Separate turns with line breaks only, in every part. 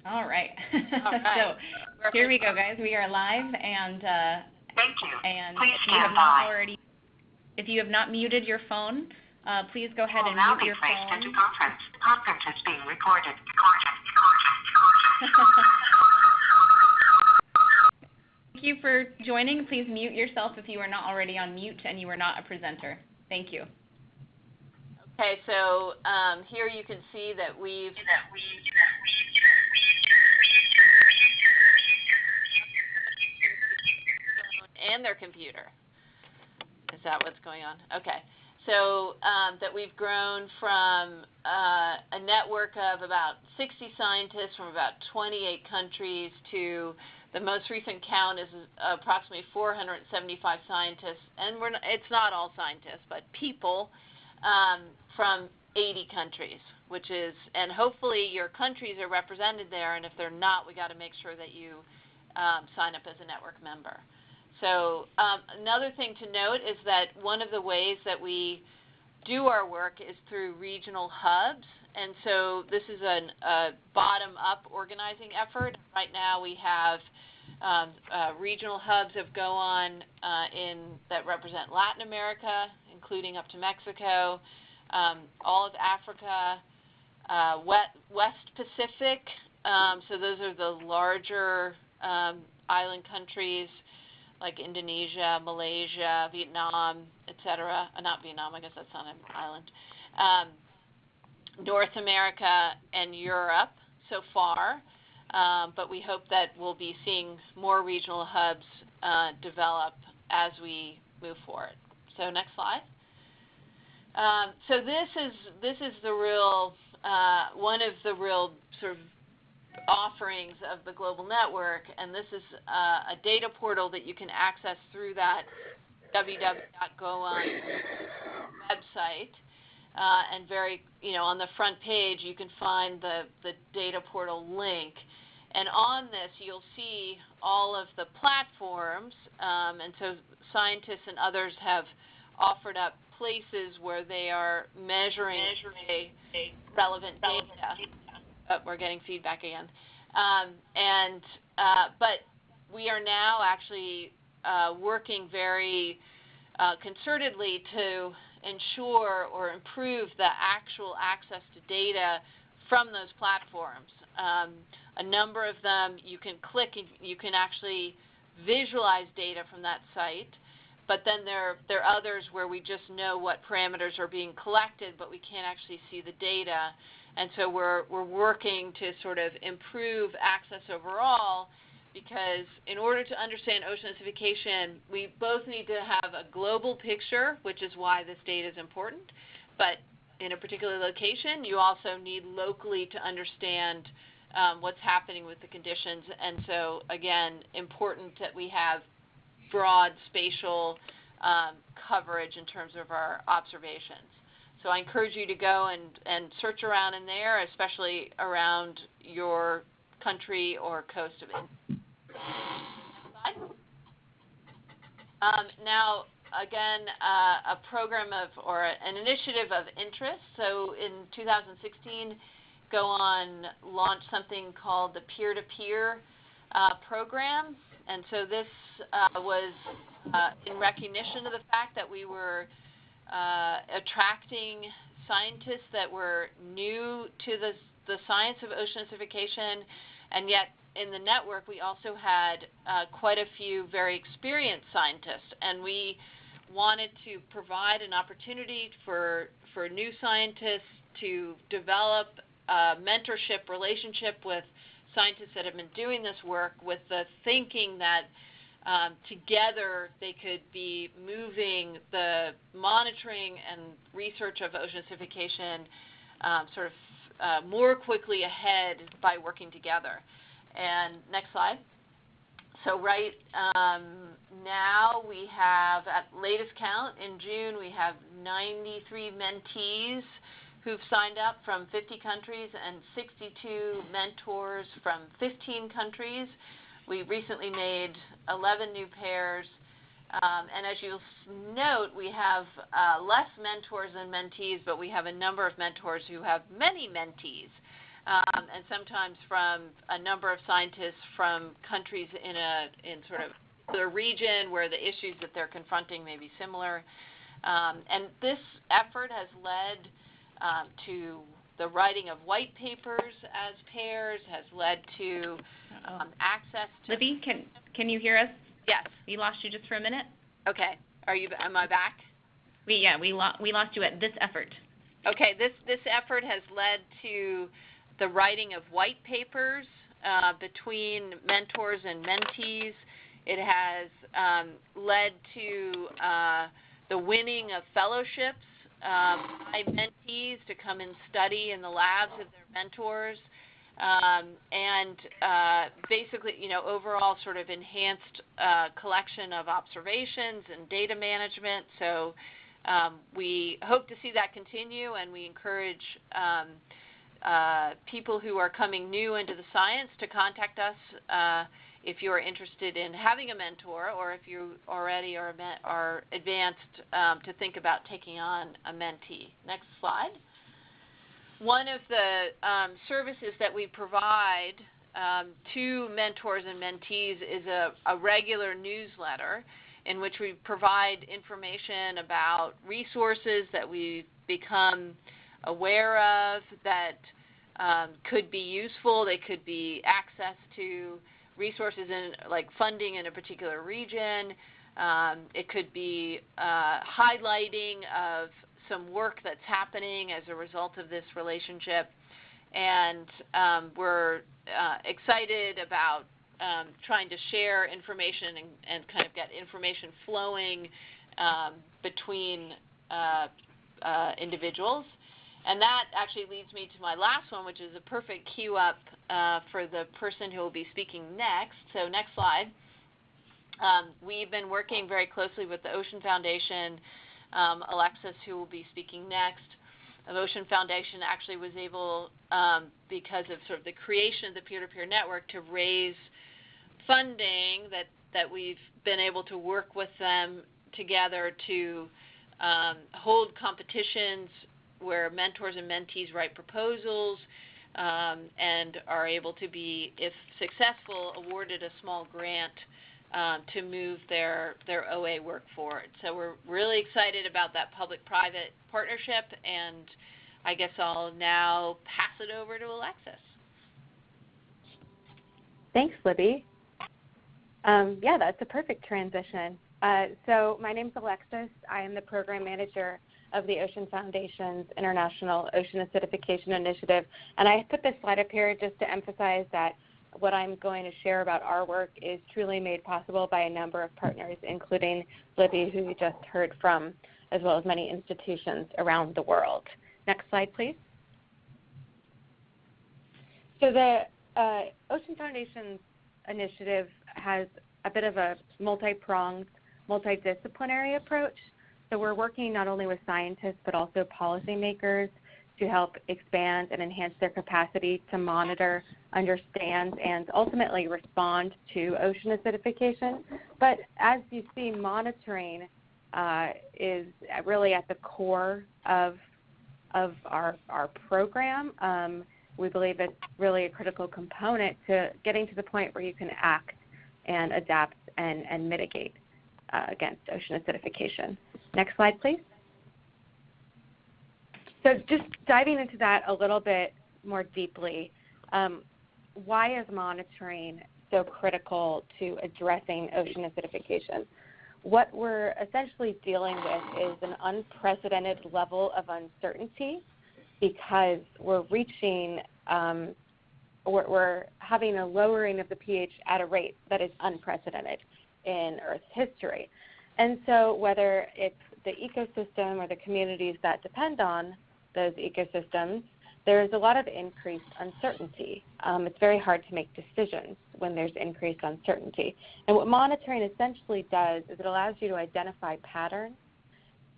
All right.
All right.
So here we go, guys. We are live, and
Thank you.
and
Please
if you have
stand
not
by.
already, if you have not muted your phone, please go ahead
You
and
will now
mute
be
your
placed
phone.
into conference. Conference is being recorded.
Thank you for joining. Please mute yourself if you are not already on mute and you are not a presenter. Thank you.
Okay, so here you can see that we've and their computer. Is that what's going on? Okay. So that we've grown from a network of about 60 scientists from about 28 countries to the most recent count is approximately 475 scientists, and it's not all scientists, but people from 80 countries, which is, and hopefully your countries are represented there, and if they're not, we got to make sure that you sign up as a network member. So another thing to note is that one of the ways that we do our work is through regional hubs, and so this is a bottom-up organizing effort. Right now we have regional hubs that go on that represent Latin America, including up to Mexico, all of Africa, West Pacific, so those are the larger island countries, like Indonesia, Malaysia, Vietnam, etc. Not Vietnam, I guess that's not an island. North America and Europe so far, but we hope that we'll be seeing more regional hubs develop as we move forward. So next slide. So this is the real one of the real sort of offerings of the global network, and this is a data portal that you can access through that www.goon website, and on the front page you can find the data portal link, and on this you'll see all of the platforms, and so scientists and others have offered up places where they are measuring relevant data. Oh, we're getting feedback again. But we are now actually working very concertedly to ensure or improve the actual access to data from those platforms. A number of them you can click and you can actually visualize data from that site, but then there are others where we just know what parameters are being collected, but we can't actually see the data. And so we're working to sort of improve access overall, because in order to understand ocean acidification, we both need to have a global picture, which is why this data is important, but in a particular location, you also need locally to understand what's happening with the conditions. And so, again, important that we have broad spatial coverage in terms of our observations. So I encourage you to go and search around in there, especially around your country or coast of it. Now, again, a program or an initiative of interest. So in 2016, GoOn launched something called the peer-to-peer program. And so this was in recognition of the fact that we were attracting scientists that were new to the science of ocean acidification, and yet in the network we also had quite a few very experienced scientists, and we wanted to provide an opportunity for new scientists to develop a mentorship relationship with scientists that have been doing this work, with the thinking that together they could be moving the monitoring and research of ocean acidification sort of more quickly ahead by working together. And next slide. So right now we have, at latest count in June, we have 93 mentees who've signed up from 50 countries and 62 mentors from 15 countries. We recently made 11 new pairs, and as you'll note, we have less mentors than mentees, but we have a number of mentors who have many mentees. and sometimes from a number of scientists from countries in sort of the region where the issues that they're confronting may be similar. And this effort has led to the writing of white papers as pairs, has led to access to...
Libby, can you hear us?
Yes.
We lost you just for a minute.
Okay. Am I back?
We lost you at this effort.
Okay. This effort has led to the writing of white papers between mentors and mentees. It has led to the winning of fellowships by mentees to come and study in the labs of their mentors, and basically, overall sort of enhanced collection of observations and data management. So we hope to see that continue, and we encourage people who are coming new into the science to contact us if you are interested in having a mentor, or if you already are advanced to think about taking on a mentee. Next slide. One of the services that we provide to mentors and mentees is a regular newsletter in which we provide information about resources that we've become aware of that could be useful. They could be access to resources in like funding in a particular region. It could be highlighting of some work that's happening as a result of this relationship. And we're excited about trying to share information and kind of get information flowing between individuals. And that actually leads me to my last one, which is a perfect cue up for the person who will be speaking next. So next slide. We've been working very closely with the Ocean Foundation, Alexis, who will be speaking next. The Ocean Foundation actually was able, because of sort of the creation of the peer-to-peer network, to raise funding that we've been able to work with them together to hold competitions where mentors and mentees write proposals and are able to be, if successful, awarded a small grant to move their OA work forward. So we're really excited about that public-private partnership, and I guess I'll now pass it over to Alexis.
Thanks, Libby. Yeah, that's a perfect transition. So my name's Alexis. I am the program manager of the Ocean Foundation's International Ocean Acidification Initiative. And I put this slide up here just to emphasize that what I'm going to share about our work is truly made possible by a number of partners, including Libby, who you just heard from, as well as many institutions around the world. Next slide, please. So the Ocean Foundation's initiative has a bit of a multi-pronged, multidisciplinary approach. So we're working not only with scientists, but also policymakers to help expand and enhance their capacity to monitor, understand, and ultimately respond to ocean acidification. But as you see, monitoring is really at the core of our program. We believe it's really a critical component to getting to the point where you can act and adapt and mitigate against ocean acidification. Next slide, please. So just diving into that a little bit more deeply, why is monitoring so critical to addressing ocean acidification? What we're essentially dealing with is an unprecedented level of uncertainty because we're reaching, we're having a lowering of the pH at a rate that is unprecedented in Earth's history. And so whether it's the ecosystem or the communities that depend on those ecosystems, there's a lot of increased uncertainty. It's very hard to make decisions when there's increased uncertainty. And what monitoring essentially does is it allows you to identify patterns,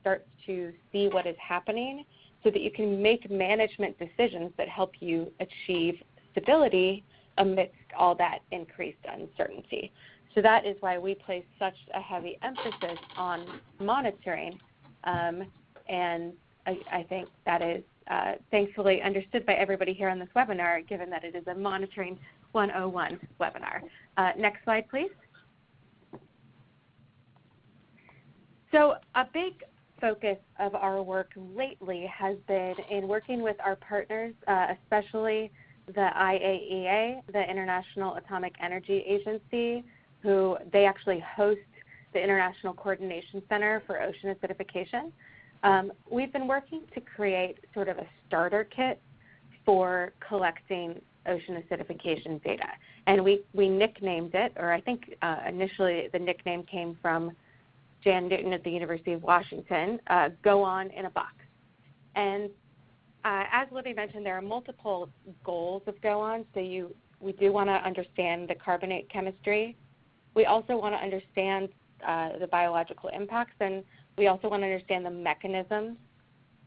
start to see what is happening, so that you can make management decisions that help you achieve stability amidst all that increased uncertainty. So that is why we place such a heavy emphasis on monitoring, and I think that is thankfully understood by everybody here on this webinar, given that it is a Monitoring 101 webinar. Next slide, please. So a big focus of our work lately has been in working with our partners, especially the IAEA, the International Atomic Energy Agency, who they actually host the International Coordination Center for Ocean Acidification. We've been working to create sort of a starter kit for collecting ocean acidification data. And we nicknamed it, or I think initially the nickname came from Jan Newton at the University of Washington, Go On in a Box. And as Libby mentioned, there are multiple goals of Go On. So we do want to understand the carbonate chemistry. We also want to understand the biological impacts, and we also want to understand the mechanisms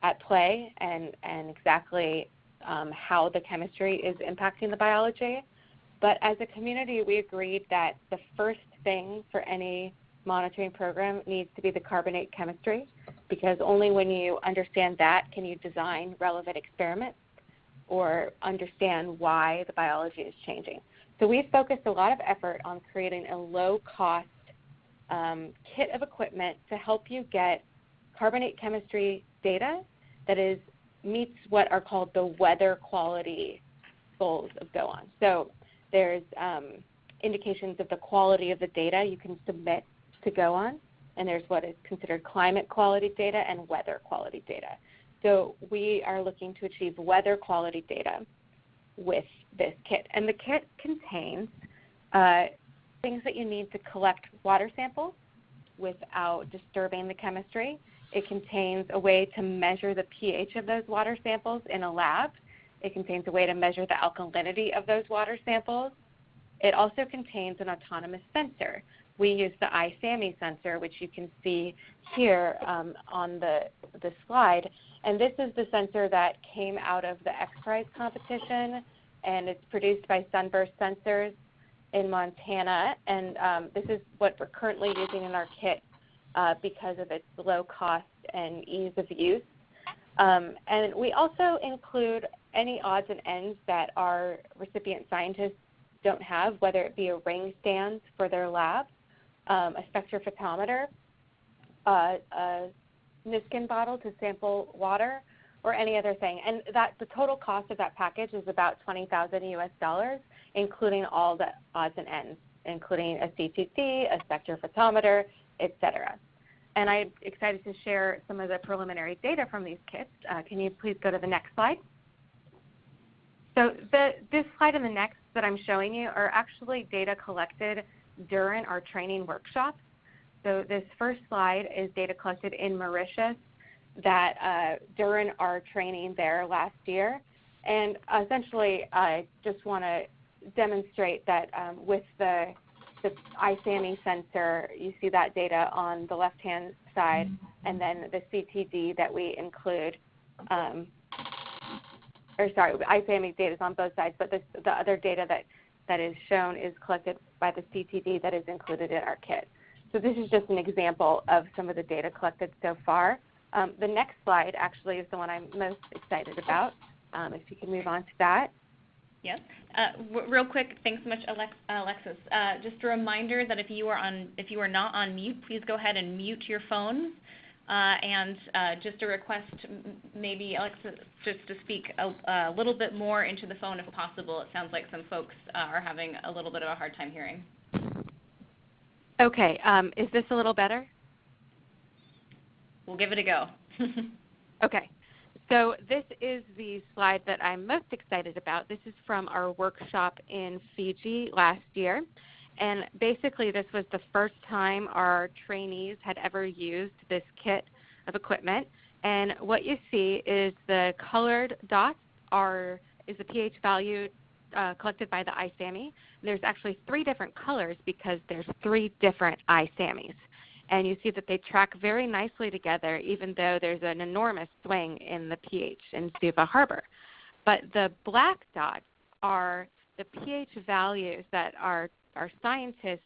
at play and exactly how the chemistry is impacting the biology. But as a community, we agreed that the first thing for any monitoring program needs to be the carbonate chemistry, because only when you understand that can you design relevant experiments or understand why the biology is changing. So we've focused a lot of effort on creating a low-cost kit of equipment to help you get carbonate chemistry data that meets what are called the weather quality goals of Go On. So there's indications of the quality of the data you can submit to Go On, and there's what is considered climate quality data and weather quality data. So we are looking to achieve weather quality data with this kit. And the kit contains things that you need to collect water samples without disturbing the chemistry. It contains a way to measure the pH of those water samples in a lab. It contains a way to measure the alkalinity of those water samples. It also contains an autonomous sensor. We use the ISAMI sensor, which you can see here on the slide. And this is the sensor that came out of the X-Prize competition, and it's produced by Sunburst Sensors in Montana. And this is what we're currently using in our kit because of its low cost and ease of use. And we also include any odds and ends that our recipient scientists don't have, whether it be a ring stand for their lab, a spectrophotometer, a Niskin bottle to sample water, or any other thing. And the total cost of that package is about $20,000 US, including all the odds and ends, including a CTC, a spectrophotometer, et cetera. And I'm excited to share some of the preliminary data from these kits. Can you please go to the next slide? So this slide and the next that I'm showing you are actually data collected during our training workshop. So this first slide is data collected in Mauritius that during our training there last year. And essentially, I just want to demonstrate that with the ISAMI sensor, you see that data on the left-hand side, and then the CTD that we include, ISAMI data is on both sides, but the other data that is shown is collected by the CTD that is included in our kit. So this is just an example of some of the data collected so far. The next slide actually is the one I'm most excited about. If you can move on to that.
Yes. Real quick, thanks so much, Alexis. Just a reminder that if you are not on mute, please go ahead and mute your phones. And just a request, maybe Alexis, just to speak a little bit more into the phone if possible. It sounds like some folks are having a little bit of a hard time hearing.
Okay. Is this a little better?
We'll give it a go.
Okay. So this is the slide that I'm most excited about. This is from our workshop in Fiji last year. And basically this was the first time our trainees had ever used this kit of equipment. And what you see is the colored dots is the pH value collected by the ISAMI. There's actually 3 different colors because there's 3 different ISAMIs. And you see that they track very nicely together, even though there's an enormous swing in the pH in Suva Harbor. But the black dots are the pH values that our scientists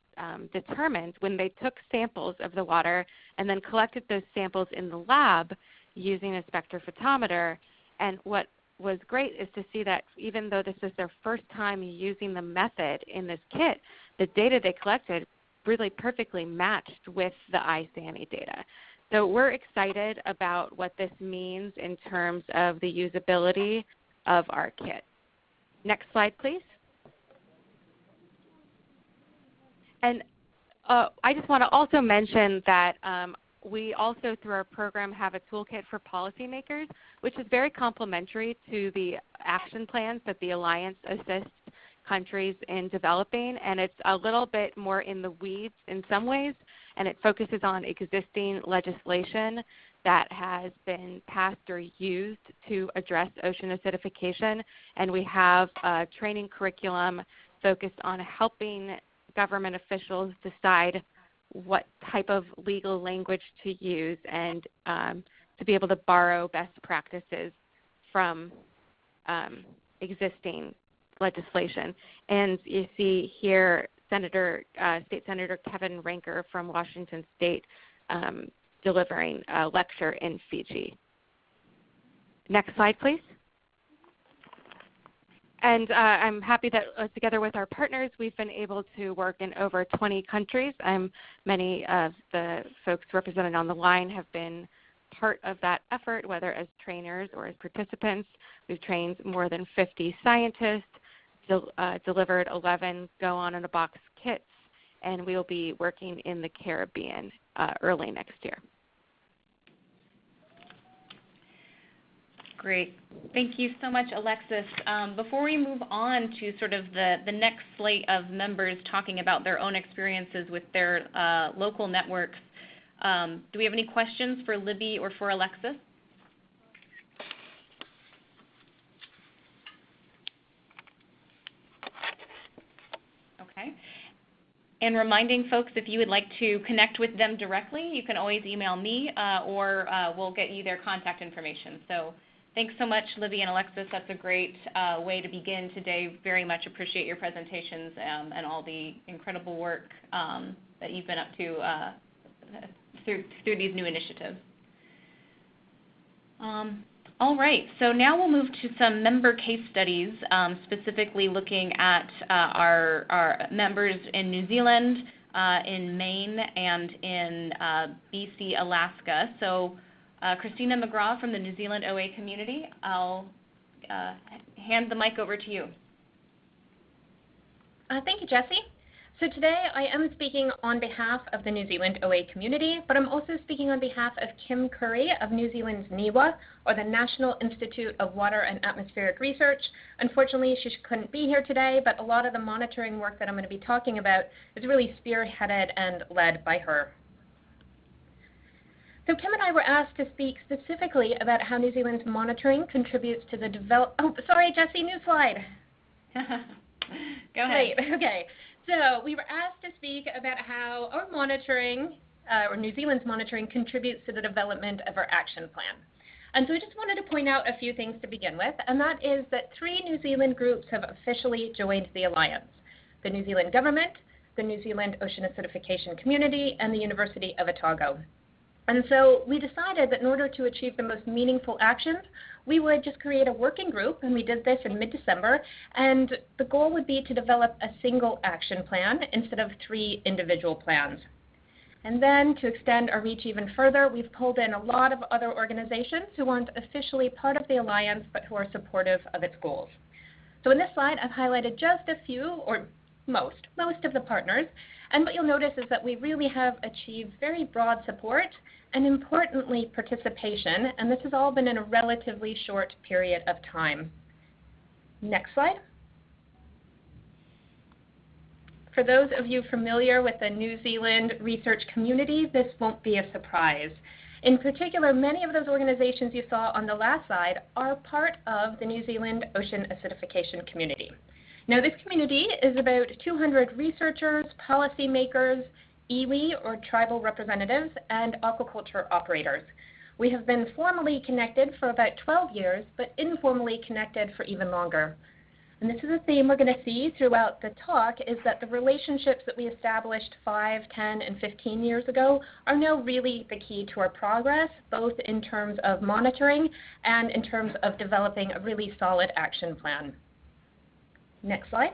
determined when they took samples of the water and then collected those samples in the lab using a spectrophotometer And what was great is to see that even though this is their first time using the method in this kit, the data they collected really perfectly matched with the iSANI data. So we're excited about what this means in terms of the usability of our kit. Next slide, please. And I just want to also mention that we also, through our program, have a toolkit for policymakers, which is very complementary to the action plans that the Alliance assists countries in developing, and it's a little bit more in the weeds in some ways, and it focuses on existing legislation that has been passed or used to address ocean acidification, and we have a training curriculum focused on helping government officials decide what type of legal language to use and to be able to borrow best practices from existing legislation. And you see here State Senator Kevin Ranker from Washington State delivering a lecture in Fiji. Next slide, please. And I'm happy that together with our partners, we've been able to work in over 20 countries. Many of the folks represented on the line have been part of that effort, whether as trainers or as participants. We've trained more than 50 scientists, delivered 11 go-on-in-a-box kits, and we'll be working in the Caribbean early next year.
Great. Thank you so much, Alexis. Before we move on to sort of the next slate of members talking about their own experiences with their local networks, do we have any questions for Libby or for Alexis? Okay. And reminding folks, if you would like to connect with them directly, you can always email me or we'll get you their contact information. So thanks so much, Libby and Alexis. That's a great way to begin today. Very much appreciate your presentations and all the incredible work that you've been up to through these new initiatives. All right, so now we'll move to some member case studies, specifically looking at our members in New Zealand, in Maine, and in BC, Alaska. So Christina McGraw from the New Zealand OA community, I'll hand the mic over to you.
Thank you, Jessie. So today I am speaking on behalf of the New Zealand OA community, but I'm also speaking on behalf of Kim Curry of New Zealand's NIWA, or the National Institute of Water and Atmospheric Research. Unfortunately, she couldn't be here today, but a lot of the monitoring work that I'm going to be talking about is really spearheaded and led by her. So Kim and I were asked to speak specifically about how New Zealand's monitoring contributes to the Oh, sorry, Jessie, new slide.
Go ahead.
Great, okay. So we were asked to speak about how our monitoring, or New Zealand's monitoring, contributes to the development of our action plan. And so I just wanted to point out a few things to begin with, and that is that 3 New Zealand groups have officially joined the Alliance: the New Zealand government, the New Zealand Ocean Acidification Community, and the University of Otago. And so we decided that in order to achieve the most meaningful actions, we would just create a working group, and we did this in mid-December, and the goal would be to develop a single action plan instead of 3 individual plans. And then to extend our reach even further, we've pulled in a lot of other organizations who aren't officially part of the Alliance, but who are supportive of its goals. So in this slide, I've highlighted just a few, or most of the partners, and what you'll notice is that we really have achieved very broad support and, importantly, participation, and this has all been in a relatively short period of time. Next slide. For those of you familiar with the New Zealand research community, this won't be a surprise. In particular, many of those organizations you saw on the last slide are part of the New Zealand Ocean Acidification Community. Now, this community is about 200 researchers, policymakers, iwi, or tribal representatives, and aquaculture operators. We have been formally connected for about 12 years, but informally connected for even longer. And this is a theme we're going to see throughout the talk, is that the relationships that we established 5, 10, and 15 years ago are now really the key to our progress, both in terms of monitoring and in terms of developing a really solid action plan. Next slide.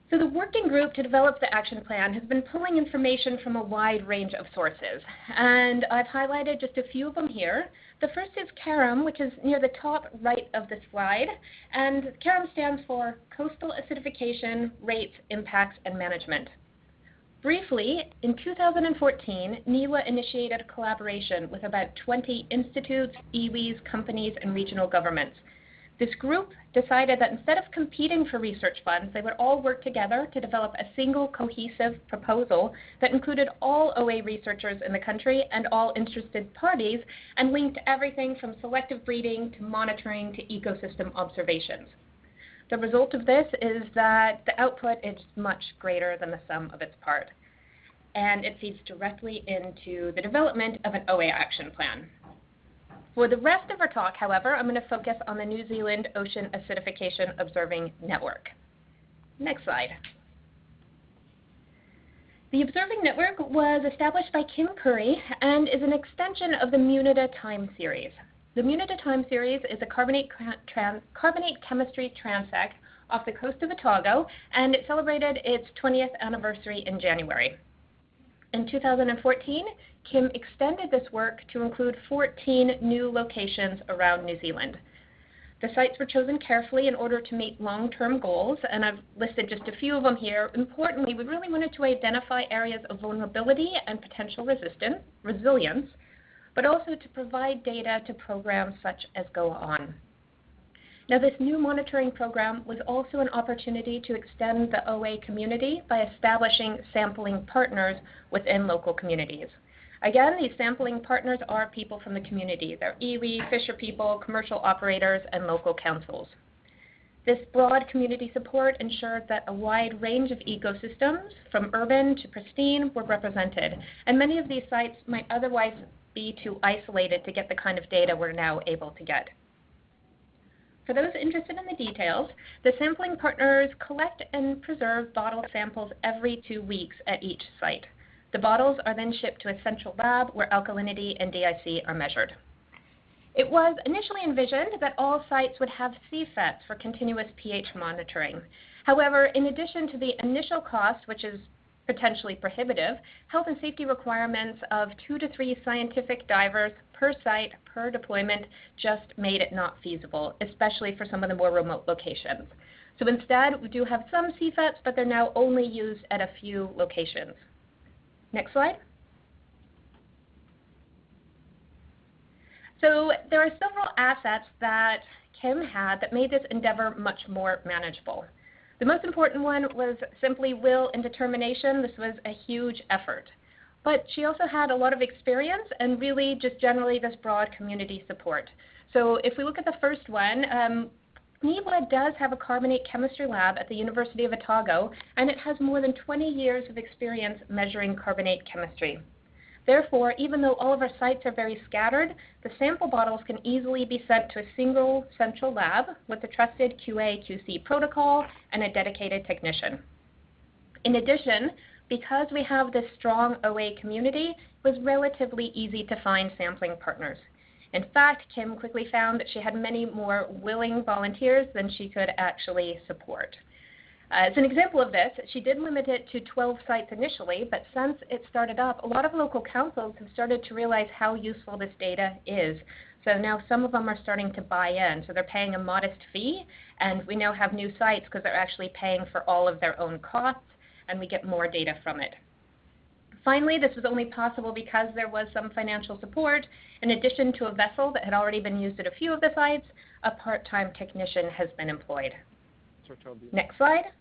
So the working group to develop the action plan has been pulling information from a wide range of sources, and I've highlighted just a few of them here. The first is CARIM, which is near the top right of the slide, and CARIM stands for Coastal Acidification, Rates, Impacts, and Management. Briefly, in 2014, NIWA initiated a collaboration with about 20 institutes, iwis, companies, and regional governments. This group decided that instead of competing for research funds, they would all work together to develop a single cohesive proposal that included all OA researchers in the country and all interested parties and linked everything from selective breeding to monitoring to ecosystem observations. The result of this is that the output is much greater than the sum of its parts, and it feeds directly into the development of an OA action plan. For the rest of our talk, however, I'm going to focus on the New Zealand Ocean Acidification Observing Network. Next slide. The Observing Network was established by Kim Curry and is an extension of the Munida Time Series. The Munida Time Series is a carbonate chemistry transect off the coast of Otago, and it celebrated its 20th anniversary in January. In 2014, Kim extended this work to include 14 new locations around New Zealand. The sites were chosen carefully in order to meet long-term goals, and I've listed just a few of them here. Importantly, we really wanted to identify areas of vulnerability and potential resilience, but also to provide data to programs such as Go On. Now, this new monitoring program was also an opportunity to extend the OA community by establishing sampling partners within local communities. Again, these sampling partners are people from the community. They're iwi, fisher people, commercial operators, and local councils. This broad community support ensured that a wide range of ecosystems, from urban to pristine, were represented, and many of these sites might otherwise be too isolated to get the kind of data we're now able to get. For those interested in the details, the sampling partners collect and preserve bottle samples every 2 weeks at each site. The bottles are then shipped to a central lab where alkalinity and DIC are measured. It was initially envisioned that all sites would have CFETs for continuous pH monitoring. However, in addition to the initial cost, which is potentially prohibitive, health and safety requirements of 2 to 3 scientific divers per site per deployment just made it not feasible, especially for some of the more remote locations. So instead, we do have some CFETs, but they're now only used at a few locations. Next slide. So there are several assets that Kim had that made this endeavor much more manageable. The most important one was simply will and determination. This was a huge effort. But she also had a lot of experience and really just generally this broad community support. So if we look at the first one, NIWA does have a carbonate chemistry lab at the University of Otago, and it has more than 20 years of experience measuring carbonate chemistry. Therefore, even though all of our sites are very scattered, the sample bottles can easily be sent to a single central lab with a trusted QA/QC protocol and a dedicated technician. In addition, because we have this strong OA community, it was relatively easy to find sampling partners. In fact, Kim quickly found that she had many more willing volunteers than she could actually support. As an example of this, she did limit it to 12 sites initially, but since it started up, a lot of local councils have started to realize how useful this data is. So now some of them are starting to buy in. So they're paying a modest fee, and we now have new sites because they're actually paying for all of their own costs, and we get more data from it. Finally, this was only possible because there was some financial support. In addition to a vessel that had already been used at a few of the sites, a part-time technician has been employed. Next slide.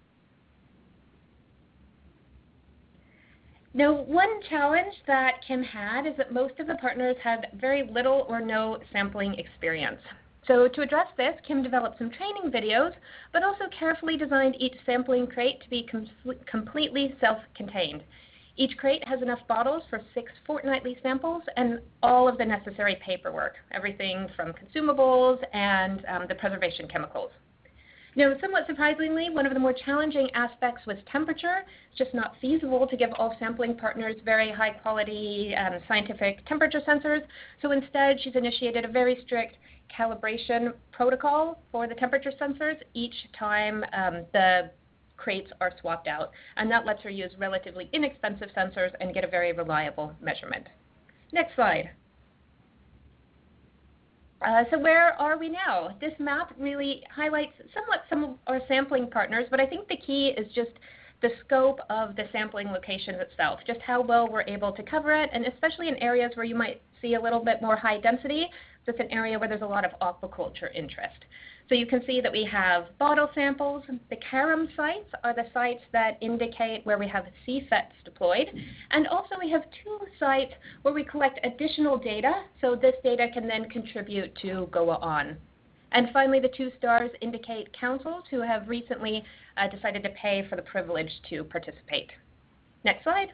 Now, one challenge that Kim had is that most of the partners had very little or no sampling experience. So to address this, Kim developed some training videos, but also carefully designed each sampling crate to be completely self-contained. Each crate has enough bottles for 6 fortnightly samples and all of the necessary paperwork, everything from consumables and the preservation chemicals. Somewhat surprisingly, one of the more challenging aspects was temperature. It's just not feasible to give all sampling partners very high quality scientific temperature sensors. So instead, she's initiated a very strict calibration protocol for the temperature sensors each time the crates are swapped out. And that lets her use relatively inexpensive sensors and get a very reliable measurement. Next slide. So where are we now? This map really highlights somewhat some of our sampling partners, but I think the key is just the scope of the sampling location itself, just how well we're able to cover it, and especially in areas where you might see a little bit more high density, that's an area where there's a lot of aquaculture interest. So you can see that we have bottle samples. The carom sites are the sites that indicate where we have CFETs deployed. And also we have 2 sites where we collect additional data, so this data can then contribute to GOA-ON. And finally, the 2 stars indicate councils who have recently decided to pay for the privilege to participate. Next slide.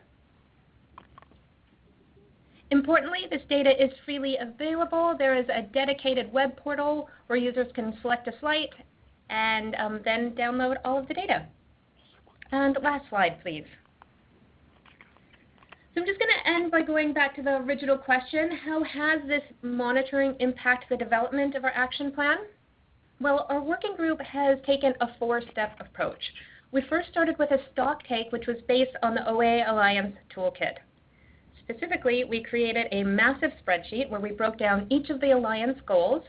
Importantly, this data is freely available. There is a dedicated web portal where users can select a site and then download all of the data. And last slide, please. So I'm just going to end by going back to the original question. How has this monitoring impacted the development of our action plan? Well, our working group has taken a 4-step approach. We first started with a stock take, which was based on the OA Alliance toolkit. Specifically, we created a massive spreadsheet where we broke down each of the Alliance goals,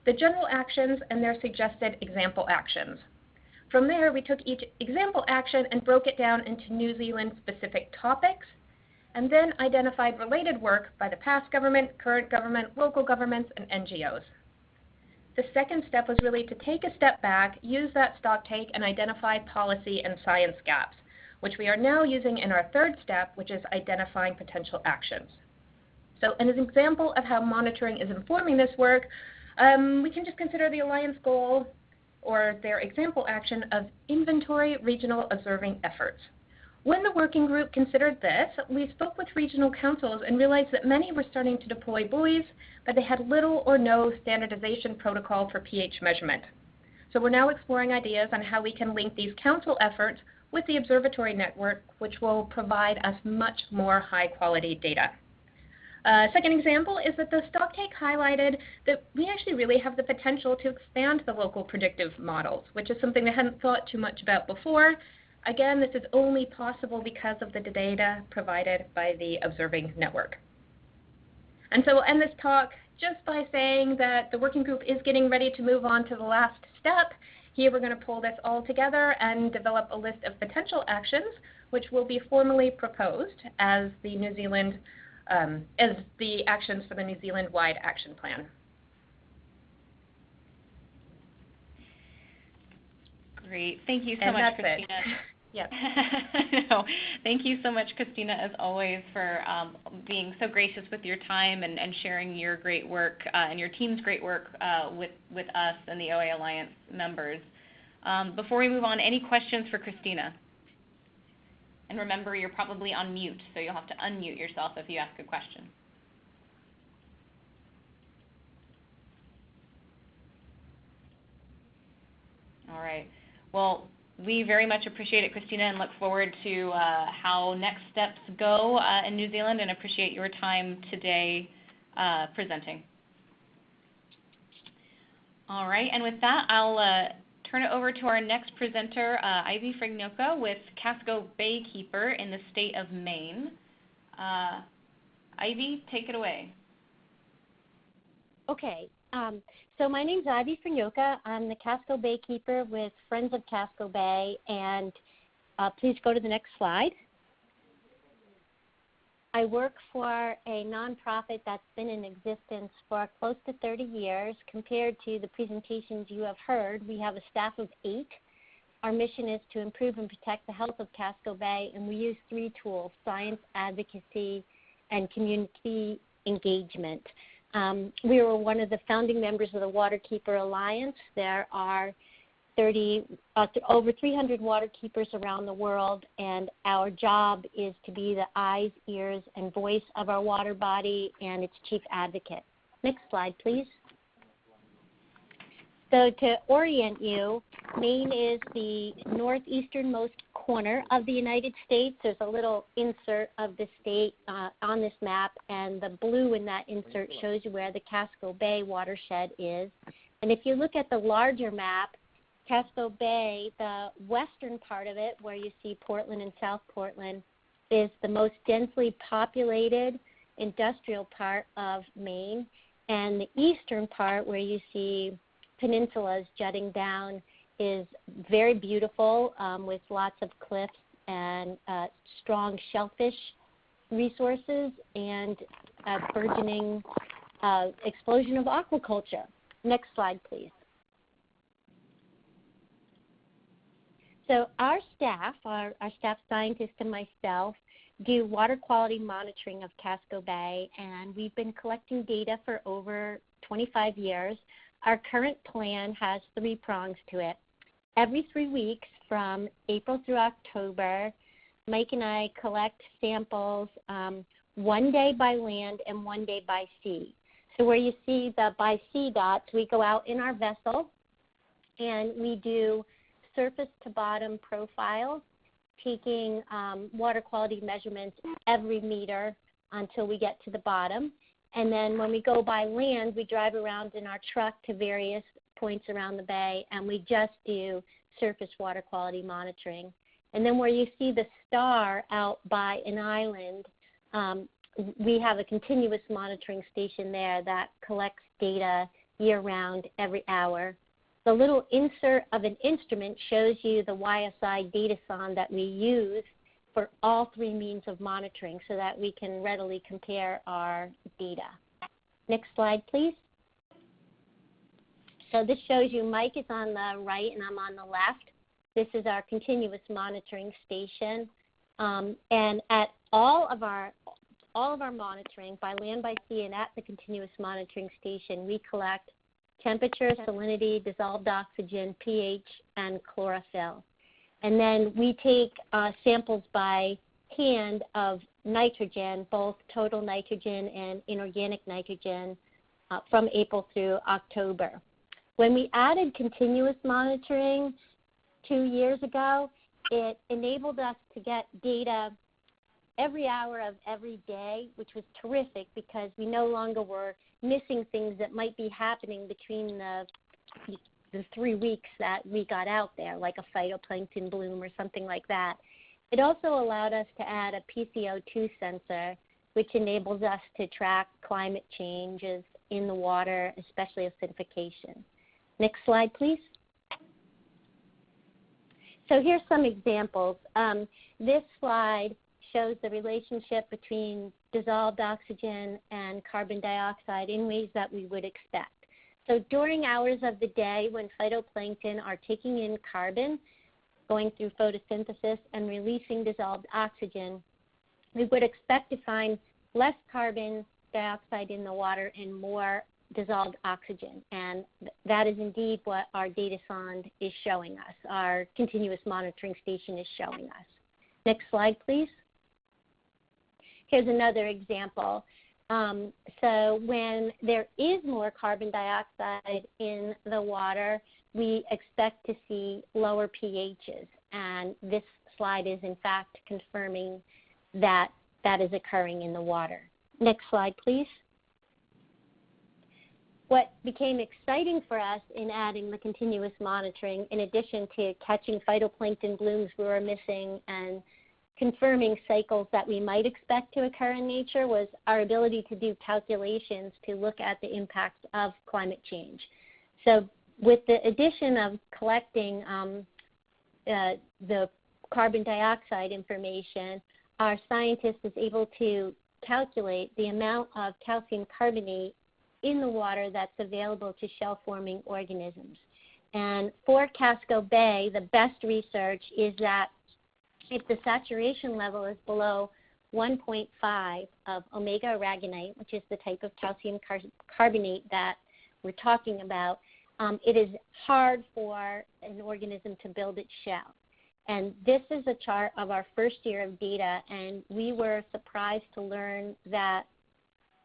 the general actions, and their suggested example actions. From there, we took each example action and broke it down into New Zealand-specific topics, and then identified related work by the past government, current government, local governments, and NGOs. The second step was really to take a step back, use that stock take, and identify policy and science gaps, which we are now using in our 3rd step, which is identifying potential actions. So as an example of how monitoring is informing this work, we can just consider the Alliance goal or their example action of inventory regional observing efforts. When the working group considered this, we spoke with regional councils and realized that many were starting to deploy buoys, but they had little or no standardization protocol for pH measurement. So we're now exploring ideas on how we can link these council efforts with the observatory network, which will provide us much more high-quality data. Second example is that the stock take highlighted that we actually really have the potential to expand the local predictive models, which is something I hadn't thought too much about before. Again, this is only possible because of the data provided by the observing network. And so we'll end this talk just by saying that the working group is getting ready to move on to the last step. Here we're going to pull this all together and develop a list of potential actions, which will be formally proposed as the New Zealand, as the actions for the New Zealand-wide action plan.
Great. Thank you so much, Christina.
Yep.
No, thank you so much, Christina, as always, for being so gracious with your time and sharing your great work and your team's great work with us and the OA Alliance members. Before we move on, any questions for Christina? And remember, you're probably on mute, so you'll have to unmute yourself if you ask a question. All right. Well, we very much appreciate it, Christina, and look forward to how next steps go in New Zealand, and appreciate your time today presenting. All right, and with that, I'll turn it over to our next presenter, Ivy Frignoka with Casco Baykeeper in the state of Maine. Ivy, take it away.
Okay. So my name's Ivy Frignoka. I'm the Casco Baykeeper with Friends of Casco Bay, and please go to the next slide. I work for a nonprofit that's been in existence for close to 30 years. Compared to the presentations you have heard, we have a staff of 8. Our mission is to improve and protect the health of Casco Bay, and we use 3 tools: science, advocacy, and community engagement. We were one of the founding members of the Waterkeeper Alliance. There are over 300 water keepers around the world, and our job is to be the eyes, ears, and voice of our water body and its chief advocate. Next slide, please. So to orient you, Maine is the northeasternmost corner of the United States. There's a little insert of the state on this map, and the blue in that insert shows you where the Casco Bay watershed is. And if you look at the larger map, Casco Bay, the western part of it, where you see Portland and South Portland, is the most densely populated industrial part of Maine. And the eastern part, where you see peninsulas jutting down, is very beautiful with lots of cliffs and strong shellfish resources and a burgeoning explosion of aquaculture. Next slide, please. So our staff, our staff scientist and myself, do water quality monitoring of Casco Bay, and we've been collecting data for over 25 years. Our current plan has 3 prongs to it. Every 3 weeks from April through October, Mike and I collect samples 1 day by land and 1 day by sea. So where you see the by sea dots, we go out in our vessel and we do surface to bottom profiles, taking water quality measurements every meter until we get to the bottom. And then when we go by land, we drive around in our truck to various points around the bay, and we just do surface water quality monitoring. And then where you see the star out by an island, we have a continuous monitoring station there that collects data year-round, every hour. The little insert of an instrument shows you the YSI data sonde that we use for all 3 means of monitoring so that we can readily compare our data. Next slide, please. So this shows you Mike is on the right and I'm on the left. This is our continuous monitoring station. And at all of our monitoring, by land, by sea, and at the continuous monitoring station, we collect temperature, salinity, dissolved oxygen, pH, and chlorophyll. And then we take samples by hand of nitrogen, both total nitrogen and inorganic nitrogen, from April through October. When we added continuous monitoring 2 years ago, it enabled us to get data every hour of every day, which was terrific because we no longer were missing things that might be happening between the 3 weeks that we got out there, like a phytoplankton bloom or something like that. It also allowed us to add a PCO2 sensor, which enables us to track climate changes in the water, especially acidification. Next slide, please. So here's some examples. This slide shows the relationship between dissolved oxygen and carbon dioxide in ways that we would expect. So during hours of the day when phytoplankton are taking in carbon, going through photosynthesis and releasing dissolved oxygen, we would expect to find less carbon dioxide in the water and more dissolved oxygen. And that is indeed what our data sonde is showing us, our continuous monitoring station is showing us. Next slide, please. Here's another example. So when there is more carbon dioxide in the water, we expect to see lower pHs. And this slide is in fact confirming that that is occurring in the water. Next slide, please. What became exciting for us in adding the continuous monitoring, in addition to catching phytoplankton blooms we were missing and confirming cycles that we might expect to occur in nature, was our ability to do calculations to look at the impacts of climate change. So with the addition of collecting the carbon dioxide information, our scientist is able to calculate the amount of calcium carbonate in the water that's available to shell-forming organisms. And for Casco Bay, the best research is that if the saturation level is below 1.5 of omega aragonite, which is the type of calcium carbonate that we're talking about, it is hard for an organism to build its shell. And this is a chart of our first year of data, and we were surprised to learn that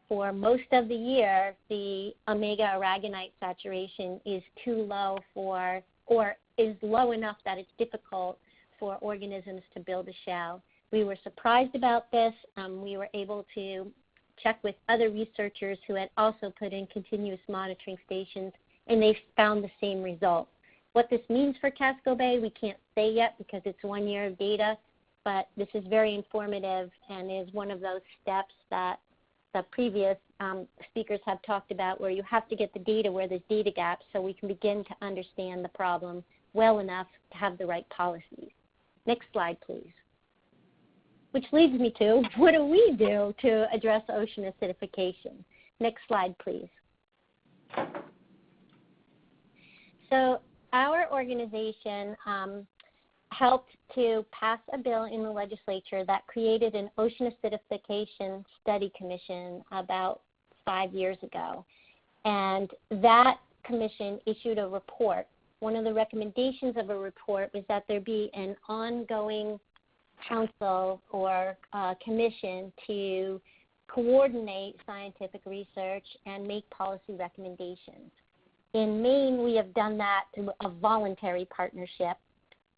for most of the year, the omega aragonite saturation is too low for, or is low enough that it's difficult for organisms to build a shell. We were surprised about this. We were able to check with other researchers who had also put in continuous monitoring stations, and they found the same result. What this means for Casco Bay, we can't say yet because it's 1 year of data, but this is very informative and is one of those steps that the previous speakers have talked about, where you have to get the data where there's data gaps so we can begin to understand the problem well enough to have the right policies. Next slide, please. Which leads me to, what do we do to address ocean acidification? Next slide, please. So our organization helped to pass a bill in the legislature that created an Ocean Acidification Study Commission about 5 years ago. And that commission issued a report. One of the recommendations of a report was that there be an ongoing council or commission to coordinate scientific research and make policy recommendations. In Maine, we have done that through a voluntary partnership.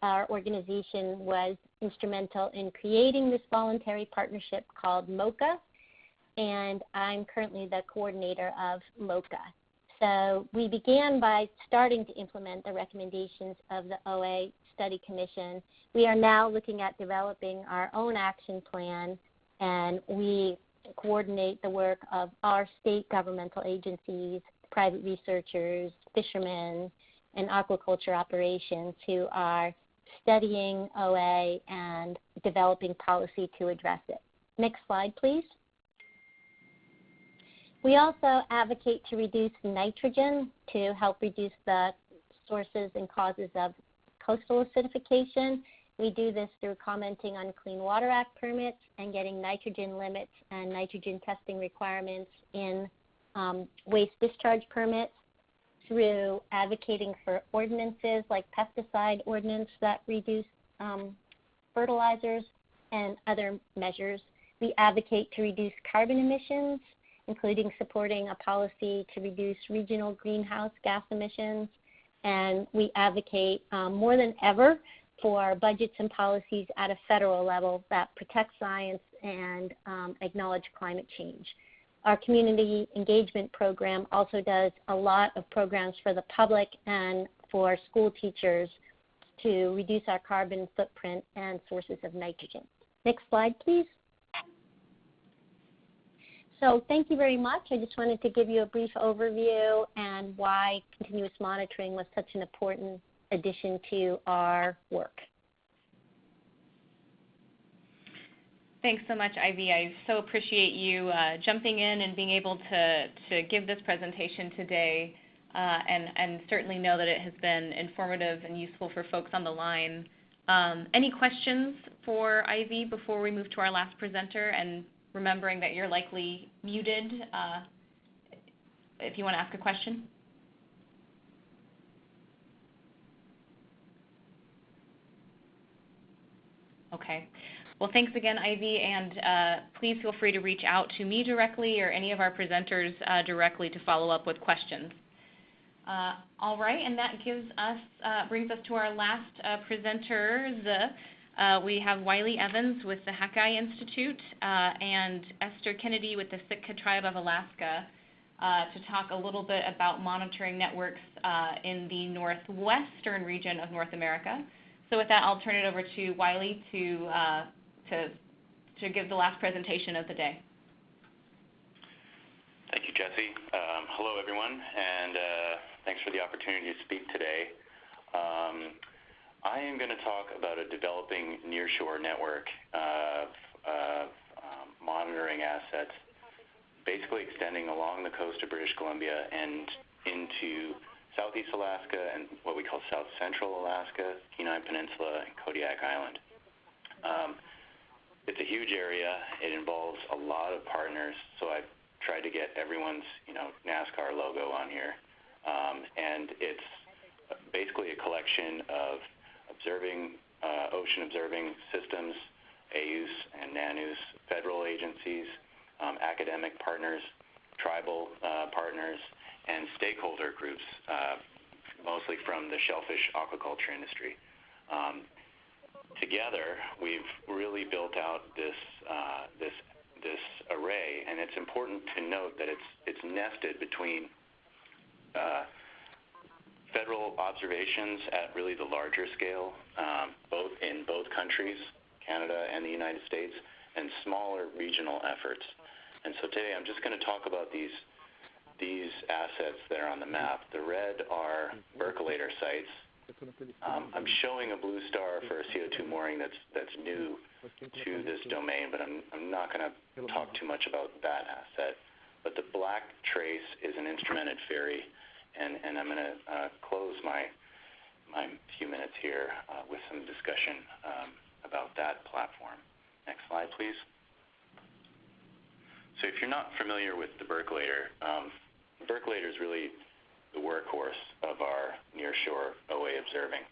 Our organization was instrumental in creating this voluntary partnership called MOCA, and I'm currently the coordinator of MOCA. So we began by starting to implement the recommendations of the OA Study Commission. We are now looking at developing our own action plan, and we coordinate the work of our state governmental agencies, private researchers, fishermen, and aquaculture operations who are studying OA and developing policy to address it. Next slide, please. We also advocate to reduce nitrogen to help reduce the sources and causes of coastal acidification. We do this through commenting on Clean Water Act permits and getting nitrogen limits and nitrogen testing requirements in waste discharge permits, through advocating for ordinances like pesticide ordinance that reduce fertilizers and other measures. We advocate to reduce carbon emissions, including supporting a policy to reduce regional greenhouse gas emissions. And we advocate more than ever for budgets and policies at a federal level that protect science and acknowledge climate change. Our community engagement program also does a lot of programs for the public and for school teachers to reduce our carbon footprint and sources of nitrogen. Next slide, please. So thank you very much. I just wanted to give you a brief overview and why continuous monitoring was such an important addition to our work.
Thanks so much, Ivy. I so appreciate you jumping in and being able to give this presentation today, and certainly know that it has been informative and useful for folks on the line. Any questions for Ivy before we move to our last presenter? And remembering that you're likely muted if you want to ask a question. Okay. Well, thanks again, Ivy, and please feel free to reach out to me directly or any of our presenters directly to follow up with questions. All right, and that brings us to our last presenters. We have Wiley Evans with the Hakai Institute and Esther Kennedy with the Sitka Tribe of Alaska to talk a little bit about monitoring networks in the northwestern region of North America. So with that, I'll turn it over to Wiley to give the last presentation of the day.
Thank you, Jesse. Hello, everyone, and thanks for the opportunity to speak today. I am going to talk about a developing nearshore network of monitoring assets, basically extending along the coast of British Columbia and into Southeast Alaska and what we call South Central Alaska, Kenai Peninsula, and Kodiak Island. It's a huge area. It involves a lot of partners, so I've tried to get everyone's NASCAR logo on here. And it's basically a collection of ocean observing systems, AUS and NANUS, federal agencies, academic partners, tribal partners, and stakeholder groups, mostly from the shellfish aquaculture industry. Together, we've really built out this array, and it's important to note that it's nested between federal observations at really the larger scale, in both countries, Canada and the United States, and smaller regional efforts. And so today I'm just going to talk about these assets that are on the map. The red are percolator sites. I'm showing a blue star for a CO2 mooring that's new to this domain, but I'm not going to talk too much about that asset. But the black trace is an instrumented ferry, and I'm going to close my few minutes here with some discussion about that platform. Next slide, please. So if you're not familiar with the percolator, percolator is really the workhorse of our nearshore OA observing.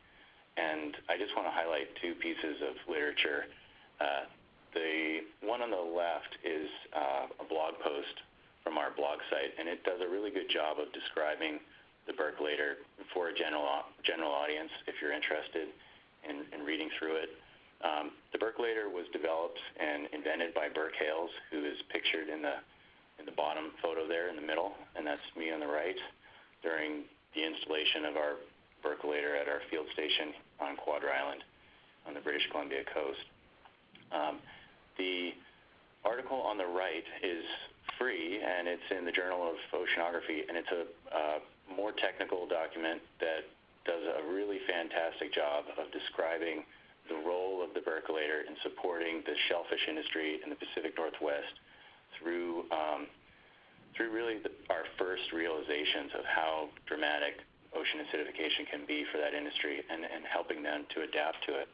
And I just want to highlight two pieces of literature. The one on the left is a blog post from our blog site, and it does a really good job of describing the percolator for a general audience if you're interested in reading through it. The percolator was developed and invented by Burke Hales, who is pictured in the bottom photo there in the middle, and that's me on the right, during the installation of our percolator at our field station on Quadra Island on the British Columbia coast. The article on the right is free, and it's in the Journal of Oceanography, and it's a more technical document that does a really fantastic job of describing the role of the percolator in supporting the shellfish industry in the Pacific Northwest through really our first realizations of how dramatic ocean acidification can be for that industry and helping them to adapt to it.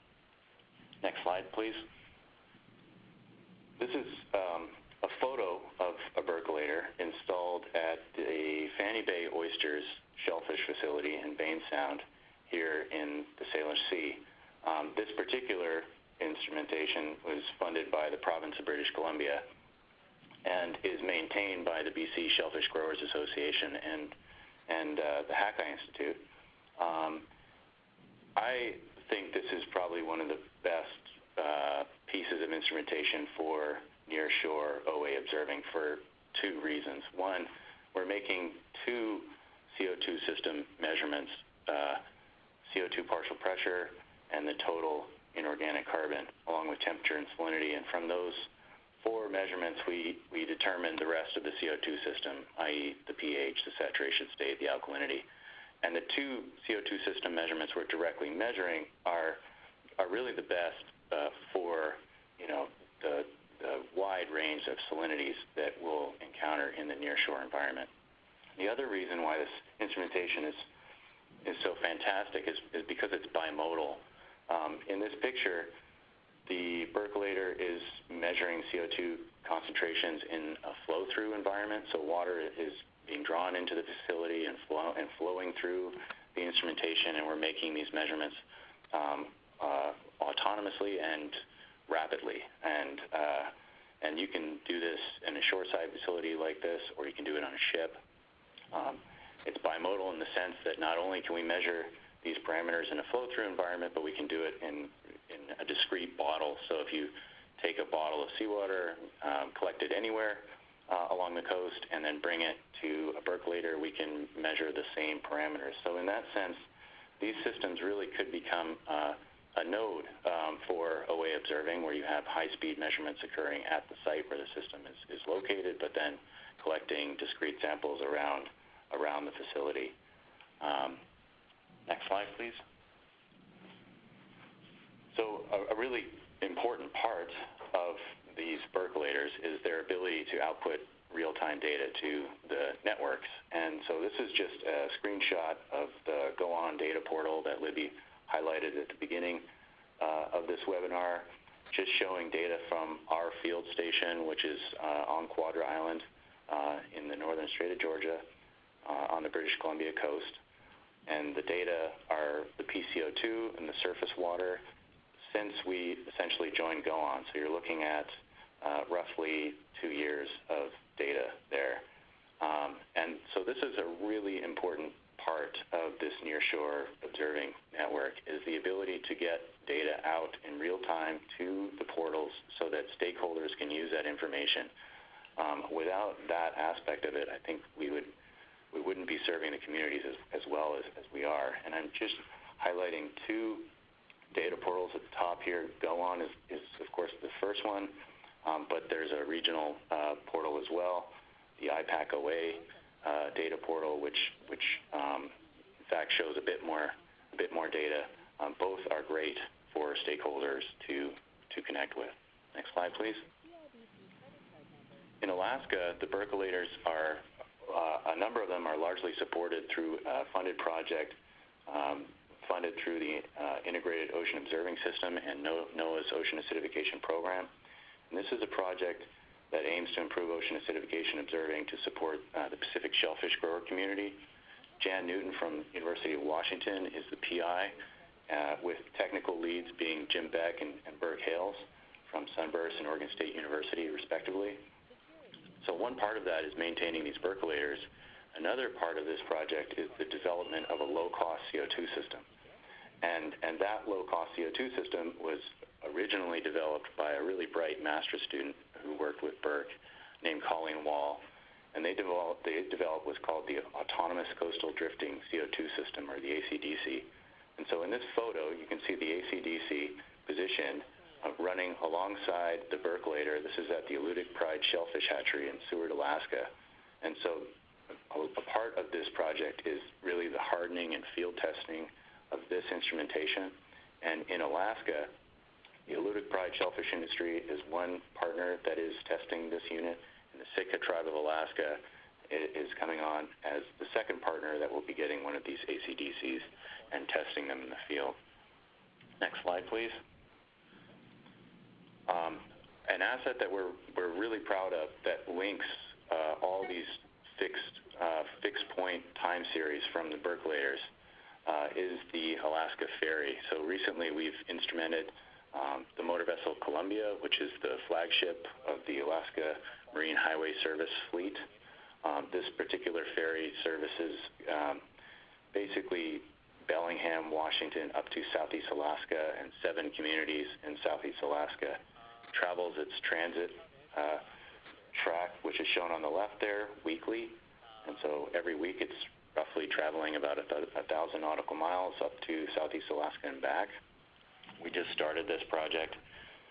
Next slide, please. This is a photo of a percolator installed at the Fanny Bay Oysters shellfish facility in Bain Sound here in the Salish Sea. This particular instrumentation was funded by the province of British Columbia and is maintained by the BC Shellfish Growers Association and the Hakai Institute. I think this is probably one of the best pieces of instrumentation for nearshore OA observing for two reasons. One, we're making two CO2 system measurements, CO2 partial pressure and the total inorganic carbon, along with temperature and salinity. And from those four measurements, we determine the rest of the CO2 system, i.e. the pH, the saturation state, the alkalinity. And the two CO2 system measurements we're directly measuring are really the best for the wide range of salinities that we'll encounter in the nearshore environment. The other reason why this instrumentation is so fantastic is because it's bimodal. In this picture, the percolator is measuring CO2 concentrations in a flow-through environment, so water is being drawn into the facility and flowing through the instrumentation, and we're making these measurements autonomously and rapidly. And you can do this in a shoreside facility like this, or you can do it on a ship. It's bimodal in the sense that not only can we measure these parameters in a flow-through environment, but we can do it in a discrete bottle. So if you take a bottle of seawater, collect it anywhere along the coast, and then bring it to a percolator, we can measure the same parameters. So in that sense, these systems really could become a node for OA observing, where you have high-speed measurements occurring at the site where the system is located, but then collecting discrete samples around the facility. Next slide, please. So a really important part of these percolators is their ability to output real-time data to the networks. And so this is just a screenshot of the Go On data portal that Libby highlighted at the beginning of this webinar, just showing data from our field station, which is on Quadra Island in the northern Strait of Georgia. on the British Columbia coast. And the data are the PCO2 and the surface water since we essentially joined GOON. So you're looking at roughly 2 years of data there. And so this is a really important part of this nearshore observing network, is the ability to get data out in real time to the portals so that stakeholders can use that information. Without that aspect of it, I think we wouldn't be serving the communities as well as we are. And I'm just highlighting 2 data portals at the top here. GOON is of course the first one, but there's a regional portal as well, the IPAC OA data portal, which in fact shows a bit more data. Both are great for stakeholders to connect with. Next slide, please. In Alaska, the percolators are a number of them are largely supported through a funded project funded through the Integrated Ocean Observing System and NOAA's Ocean Acidification Program. And this is a project that aims to improve ocean acidification observing to support the Pacific shellfish grower community. Jan Newton from University of Washington is the PI, with technical leads being Jim Beck and Burke Hales from Sunburst and Oregon State University, respectively. So one part of that is maintaining these percolators. Another part of this project is the development of a low-cost CO2 system. And that low-cost CO2 system was originally developed by a really bright master's student who worked with Burke named Colleen Wall. And they developed what's called the Autonomous Coastal Drifting CO2 System, or the ACDC. And so in this photo, you can see the ACDC positioned running alongside the percolator. This is at the Elutic Pride Shellfish Hatchery in Seward, Alaska. And so a part of this project is really the hardening and field testing of this instrumentation. And in Alaska, the Elutic Pride Shellfish Industry is one partner that is testing this unit, and the Sitka Tribe of Alaska is coming on as the second partner that will be getting one of these ACDCs and testing them in the field. Next slide, please. An asset that we're really proud of that links all these fixed point time series from the percolators is the Alaska Ferry. So recently we've instrumented the motor vessel Columbia, which is the flagship of the Alaska Marine Highway Service fleet. This particular ferry services basically Bellingham, Washington, up to Southeast Alaska and 7 communities in Southeast Alaska. Travels its transit track, which is shown on the left there, weekly. And so every week it's roughly traveling about 1,000 nautical miles up to Southeast Alaska and back. We just started this project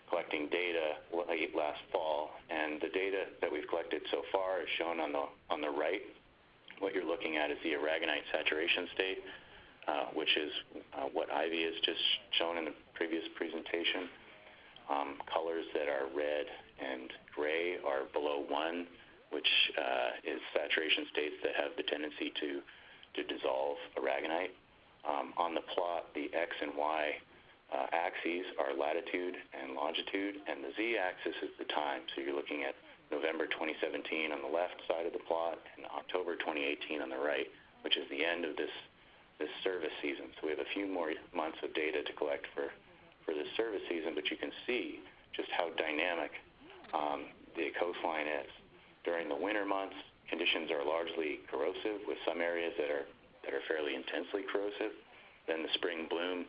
collecting data late last fall, and the data that we've collected so far is shown on the right. What you're looking at is the aragonite saturation state, which is what Ivy has just shown in the previous presentation. Colors that are red and gray are below 1, which is saturation states that have the tendency to dissolve aragonite. On the plot, the X and Y axes are latitude and longitude, and the Z-axis is the time. So you're looking at November 2017 on the left side of the plot and October 2018 on the right, which is the end of this service season. So we have a few more months of data to collect for this service season, but you can see just how dynamic the coastline is. During the winter months, conditions are largely corrosive, with some areas that are fairly intensely corrosive. Then the spring bloom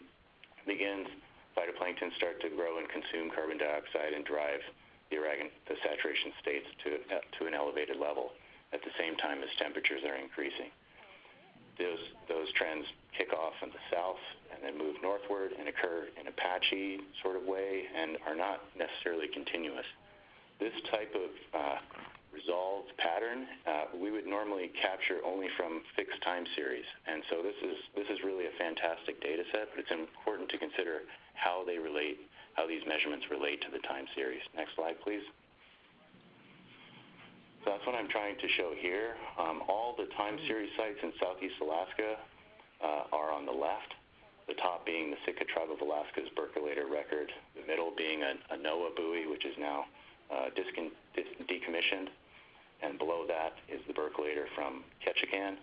begins, phytoplankton start to grow and consume carbon dioxide and drive the saturation states to an elevated level at the same time as temperatures are increasing. Those trends kick off in the south and then move northward and occur in a patchy sort of way and are not necessarily continuous. This type of resolved pattern we would normally capture only from fixed time series, and so this is really a fantastic data set, but it's important to consider how these measurements relate to the time series. Next slide, please. So that's what I'm trying to show here. All the time series sites in Southeast Alaska are on the left, the top being the Sitka Tribe of Alaska's percolator record, the middle being a NOAA buoy, which is now decommissioned, and below that is the percolator from Ketchikan.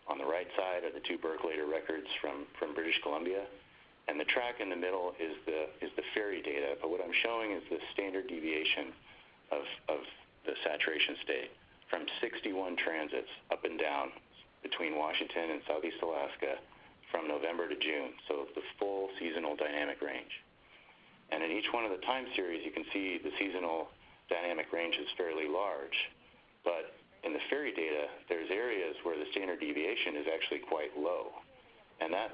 On the right side are the two Berkelator records from British Columbia, and the track in the middle is the ferry data. But what I'm showing is the standard deviation of the saturation state from 61 transits up and down between Washington and Southeast Alaska from November to June, so the full seasonal dynamic range. And in each one of the time series, you can see the seasonal dynamic range is fairly large, but in the ferry data, there's areas where the standard deviation is actually quite low, and that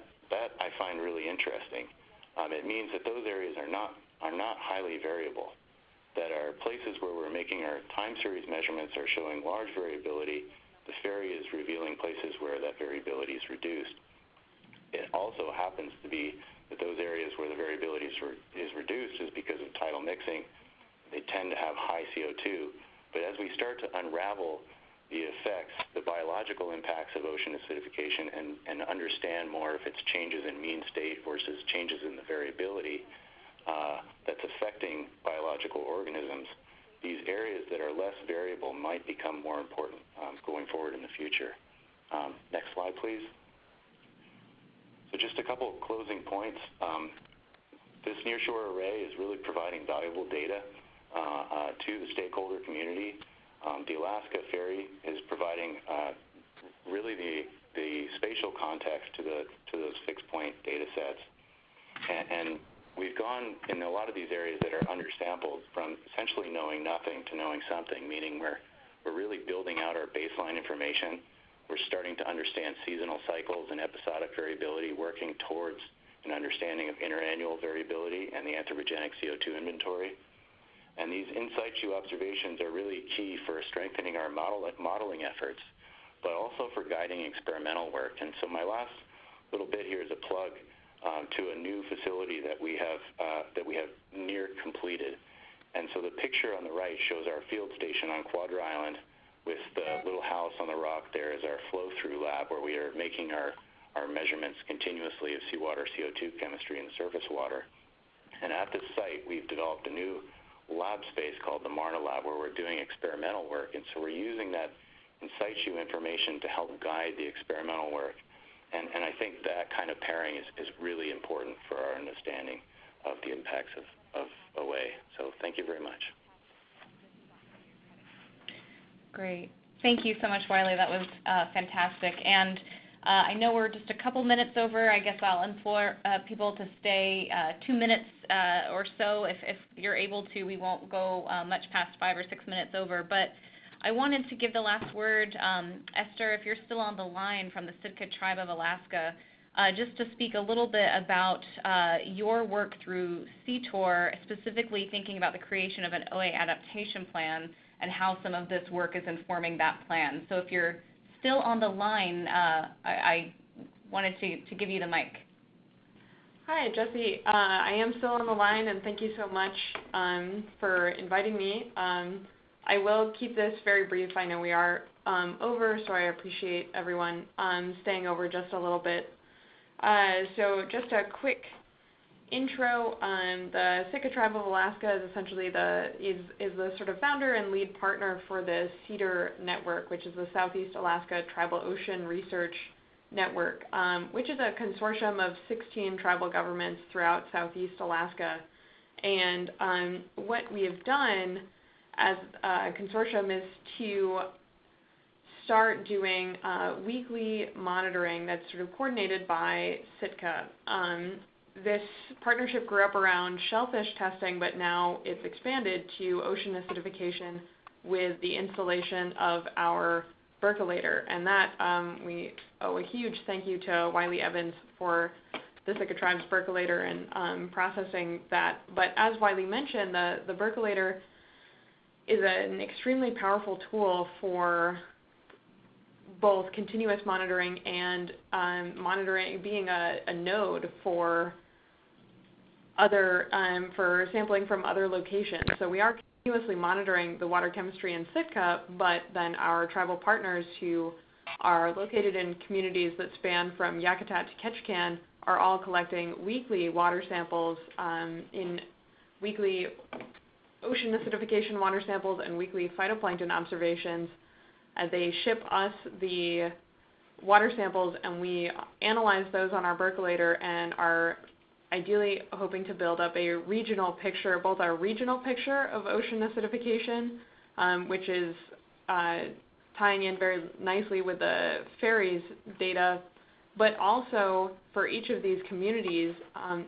I find really interesting. It means that those areas are not highly variable, that are places where we're making our time series measurements are showing large variability. The ferry is revealing places where that variability is reduced. It also happens to be that those areas where the variability is reduced is because of tidal mixing. They tend to have high CO2. But as we start to unravel the effects, the biological impacts of ocean acidification and understand more if it's changes in mean state versus changes in the variability that's affecting biological organisms, these areas that are less variable might become more important going forward in the future. Next slide, please. So just a couple of closing points. This nearshore array is really providing valuable data to the stakeholder community. The Alaska Ferry is providing really the spatial context to those fixed-point data sets. And we've gone in a lot of these areas that are undersampled from essentially knowing nothing to knowing something, meaning we're really building out our baseline information. We're starting to understand seasonal cycles and episodic variability, working towards an understanding of interannual variability and the anthropogenic CO2 inventory. And these in situ observations are really key for strengthening our modeling efforts, but also for guiding experimental work. And so my last little bit here is a plug to a new facility that we have near completed. And so the picture on the right shows our field station on Quadra Island, with the little house on the rock there is our flow-through lab, where we are making our measurements continuously of seawater CO2 chemistry in the surface water. And at this site, we've developed a new lab space called the Marna Lab, where we're doing experimental work. And so we're using that in situ information to help guide the experimental work. And I think that kind of pairing is really important for our understanding of the impacts of OA. So thank you very much.
Great. Thank you so much, Wiley. That was fantastic. And I know we're just a couple minutes over. I guess I'll implore people to stay 2 minutes or so if you're able to. We won't go much past 5 or 6 minutes over. But I wanted to give the last word, Esther, if you're still on the line from the Sitka Tribe of Alaska, just to speak a little bit about your work through CTOR, specifically thinking about the creation of an OA adaptation plan and how some of this work is informing that plan. So if you're still on the line, I wanted to give you the mic.
Hi, Jesse. I am still on the line, and thank you so much for inviting me. I will keep this very brief. I know we are over, so I appreciate everyone staying over just a little bit. So just a quick intro. The Sitka Tribe of Alaska is essentially the sort of founder and lead partner for the CEDAR network, which is the Southeast Alaska Tribal Ocean Research Network, which is a consortium of 16 tribal governments throughout Southeast Alaska. And what we have done as a consortium is to start doing weekly monitoring that's sort of coordinated by Sitka. This partnership grew up around shellfish testing, but now it's expanded to ocean acidification with the installation of our Berkelator. And that we owe a huge thank you to Wiley Evans for the Sitka Tribe's Berkelator and processing that. But as Wiley mentioned, the Berkelator is an extremely powerful tool for both continuous monitoring and monitoring, being a node for for sampling from other locations. So we are continuously monitoring the water chemistry in Sitka, but then our tribal partners who are located in communities that span from Yakutat to Ketchikan are all collecting weekly water samples, in weekly ocean acidification water samples and weekly phytoplankton observations. They ship us the water samples, and we analyze those on our percolator and are ideally hoping to build up a regional picture, both our regional picture of ocean acidification, which is tying in very nicely with the ferries data, but also for each of these communities,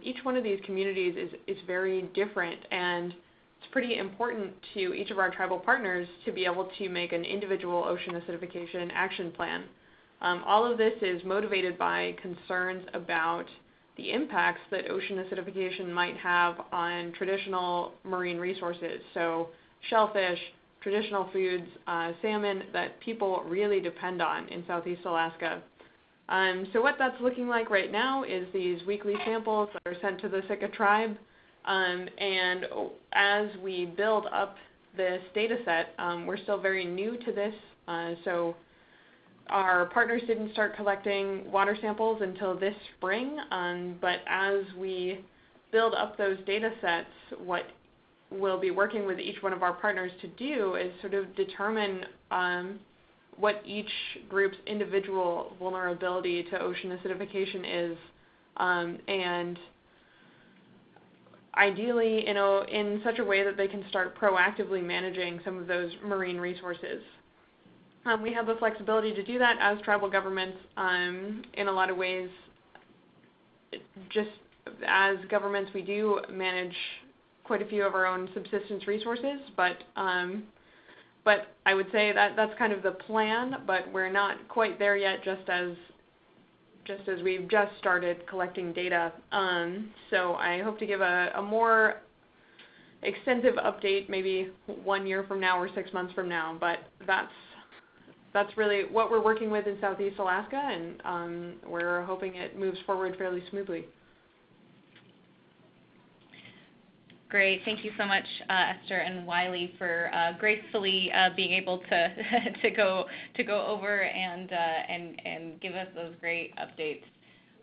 each one of these communities is very different, and it's pretty important to each of our tribal partners to be able to make an individual ocean acidification action plan. All of this is motivated by concerns about the impacts that ocean acidification might have on traditional marine resources, so shellfish, traditional foods, salmon that people really depend on in Southeast Alaska. So what that's looking like right now is these weekly samples that are sent to the Sitka Tribe, and as we build up this data set, we're still very new to this, so our partners didn't start collecting water samples until this spring, but as we build up those data sets, what we'll be working with each one of our partners to do is sort of determine what each group's individual vulnerability to ocean acidification is, and ideally, in such a way that they can start proactively managing some of those marine resources. We have the flexibility to do that as tribal governments in a lot of ways. Just as governments, we do manage quite a few of our own subsistence resources, but I would say that that's kind of the plan, but we're not quite there yet, just as we've just started collecting data. So I hope to give a more extensive update maybe 1 year from now or 6 months from now, but that's really what we're working with in Southeast Alaska, and we're hoping it moves forward fairly smoothly.
Great. Thank you so much, Esther and Wiley, for gracefully being able to to go over and give us those great updates.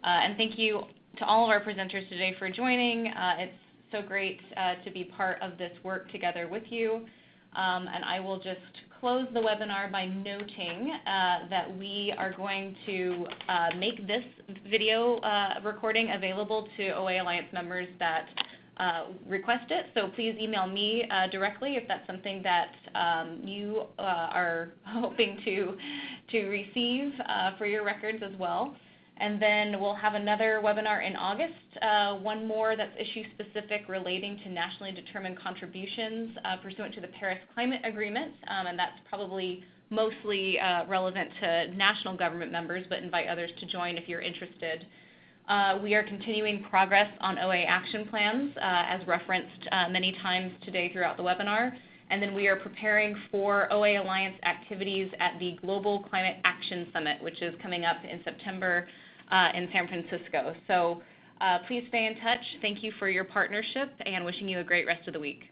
And thank you to all of our presenters today for joining. It's so great to be part of this work together with you. And I will just close the webinar by noting that we are going to make this video recording available to OA Alliance members that request it. So please email me directly if that's something that you are hoping to receive for your records as well. And then we'll have another webinar in August, one more that's issue-specific relating to nationally determined contributions pursuant to the Paris Climate Agreement, and that's probably mostly relevant to national government members, but invite others to join if you're interested. We are continuing progress on OA action plans, as referenced many times today throughout the webinar, and then we are preparing for OA Alliance activities at the Global Climate Action Summit, which is coming up in September in San Francisco. So please stay in touch. Thank you for your partnership, and wishing you a great rest of the week.